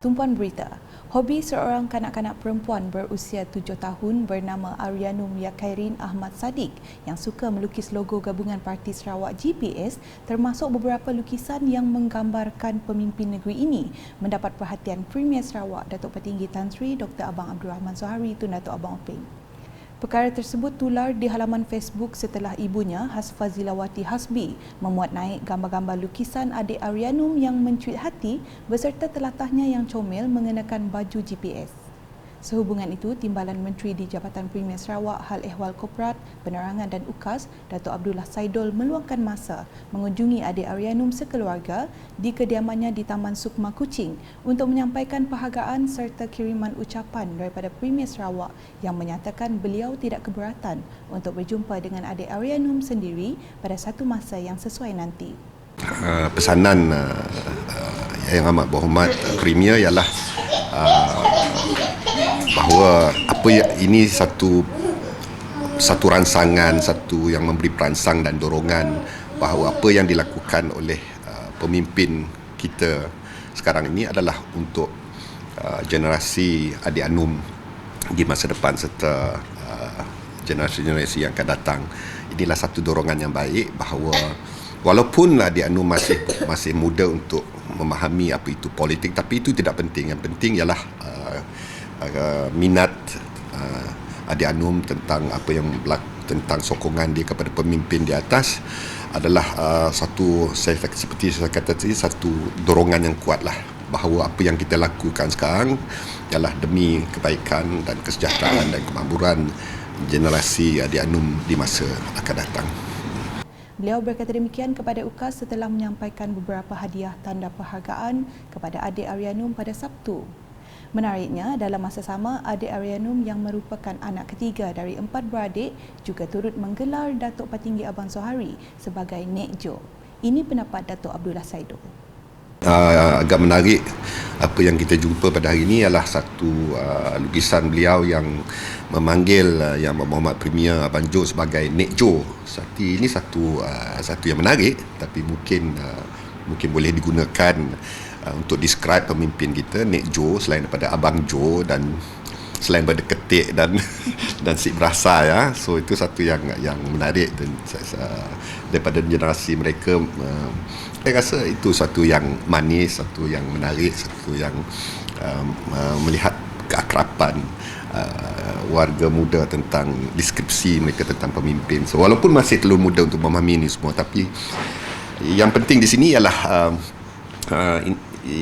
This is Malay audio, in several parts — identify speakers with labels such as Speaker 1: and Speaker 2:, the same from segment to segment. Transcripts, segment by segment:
Speaker 1: Tumpuan berita, hobi seorang kanak-kanak perempuan berusia 7 tahun bernama Aryanum Yakairin Ahmad Sadiq yang suka melukis logo gabungan Parti Sarawak GPS termasuk beberapa lukisan yang menggambarkan pemimpin negeri ini mendapat perhatian Premier Sarawak Datuk Petinggi Tan Sri Dr. Abang Abdul Rahman Sohari Tun Datuk Abang Openg. Perkara tersebut tular di halaman Facebook setelah ibunya, Hasfazilawati Hasbi, memuat naik gambar-gambar lukisan adik Aryanum yang mencuit hati beserta telatahnya yang comel mengenakan baju GPS. Sehubungan itu, Timbalan Menteri di Jabatan Premier Sarawak Hal Ehwal Korporat, Penerangan dan UKAS, Datuk Abdullah Saidul meluangkan masa mengunjungi adik Aryanum sekeluarga di kediamannya di Taman Sukma Kuching untuk menyampaikan penghargaan serta kiriman ucapan daripada Premier Sarawak yang menyatakan beliau tidak keberatan untuk berjumpa dengan adik Aryanum sendiri pada satu masa yang sesuai nanti.
Speaker 2: Pesanan yang amat berhormat Premier ialah bahawa ini satu rangsangan, satu yang memberi perangsang dan dorongan bahawa apa yang dilakukan oleh pemimpin kita sekarang ini adalah untuk generasi adik Anum di masa depan serta generasi-generasi yang akan datang. Inilah satu dorongan yang baik bahawa walaupun adik Anum masih muda untuk memahami apa itu politik, tapi itu tidak penting. Yang penting ialah minat adik Anum tentang apa yang tentang sokongan dia kepada pemimpin di atas adalah seperti saya kata tadi, satu dorongan yang kuatlah bahawa apa yang kita lakukan sekarang ialah demi kebaikan dan kesejahteraan dan kemakmuran generasi adik Anum di masa akan datang.
Speaker 1: Beliau berkata demikian kepada UKAS setelah menyampaikan beberapa hadiah tanda penghargaan kepada adik Aryanum pada Sabtu. Menariknya, dalam masa sama, adik Aryanum yang merupakan anak ketiga dari 4 beradik juga turut menggelar Datuk Petinggi Abang Sohari sebagai Nek Jo. Ini pendapat Datuk Abdullah Saidul.
Speaker 2: Agak menarik apa yang kita jumpa pada hari ini ialah satu lukisan beliau yang memanggil Yang Berhormat Premier Abang Jo sebagai Nek Jo. Ini satu yang menarik, tapi mungkin boleh digunakan untuk describe pemimpin kita, Nek Jo, selain daripada Abang Jo dan selain daripada ketik dan si berasa ya. So itu satu yang menarik dan daripada generasi mereka. Saya rasa itu satu yang manis, satu yang menarik, satu yang melihat keakraban warga muda tentang deskripsi mereka tentang pemimpin. So walaupun masih terlalu muda untuk memahami ini semua, tapi yang penting di sini ialah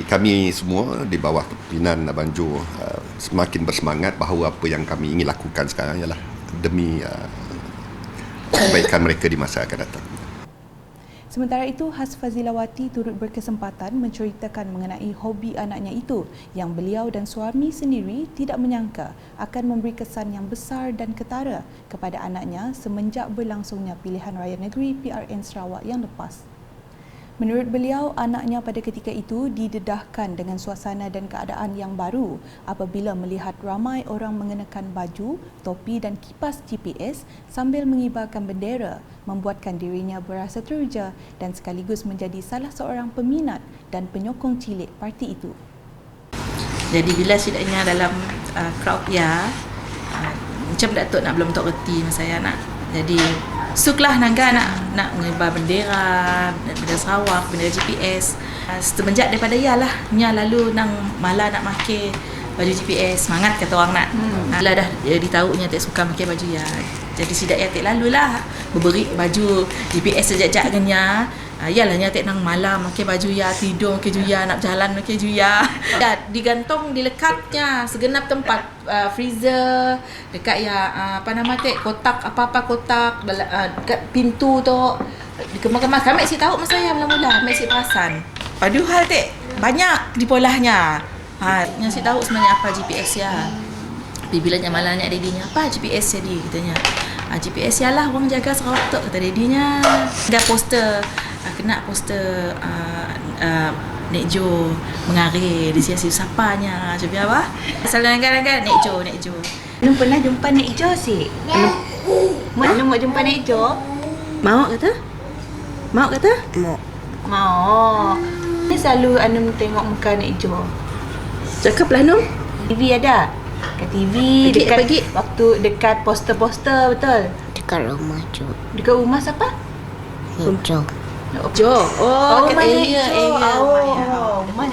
Speaker 2: kami semua di bawah pimpinan Abang Jo semakin bersemangat bahawa apa yang kami ingin lakukan sekarang ialah demi kebaikan mereka di masa akan datang.
Speaker 1: Sementara itu, Hasfazilawati turut berkesempatan menceritakan mengenai hobi anaknya itu yang beliau dan suami sendiri tidak menyangka akan memberi kesan yang besar dan ketara kepada anaknya semenjak berlangsungnya pilihan raya negeri PRN Sarawak yang lepas. Menurut beliau, anaknya pada ketika itu didedahkan dengan suasana dan keadaan yang baru apabila melihat ramai orang mengenakan baju, topi dan kipas GPS sambil mengibarkan bendera, membuatkan dirinya berasa teruja dan sekaligus menjadi salah seorang peminat dan penyokong cilik parti itu.
Speaker 3: Jadi bila sidaknya dalam crowd ya, macam Datuk belum tak reti masa saya nak. Jadi suklah nangga nak mengibar bendera Sarawak, bendera GPS. Semenjak daripada ialah nya lalu nang malah nak pakai baju GPS, semangat kata orang nak. Lah dah ditahunya tak suka pakai baju ya. Jadi sidak ya tak lalulah memberi baju GPS sejak-jak genya. Yalah nya tak nang malam pakai baju ya, tidur pakai juya, nak berjalan pakai juya. Ya digantung dilekatnya segenap tempat, freezer, dekat ya kotak apa-apa kotak dekat pintu tu dikemas-kemas. Kami si tahu masa saya mula-mula, kami si perasan. Padahal tak banyak di polahnya. Yang si tahu sebenarnya apa GPS ya. Tapi bila nya malahnya dedinya, apa GPS jadi katanya. GPS ialah orang jaga Sarawak tu kata dedinya. Ada poster, kena poster Nek Jo mengarir di sini siapanya. Cuba apa? Asal langgar-langgar Nek Jo.
Speaker 4: Belum pernah jumpa Nek Jo sih. Belum mau jumpa Nek Jo. Mau kata? Mau. Ini selalu Anum tengok muka Nek Jo. Cakaplah Nom. TV ada. Kat TV
Speaker 3: Pergi,
Speaker 4: dekat
Speaker 3: pergi.
Speaker 4: waktu dekat poster-poster betul.
Speaker 5: Dekat rumah Jo.
Speaker 4: Dekat rumah siapa?
Speaker 5: Jo.
Speaker 3: Jo. Oh, kat
Speaker 4: rumah
Speaker 3: area
Speaker 4: Nek Jo.
Speaker 3: rumah ya.
Speaker 4: Rumah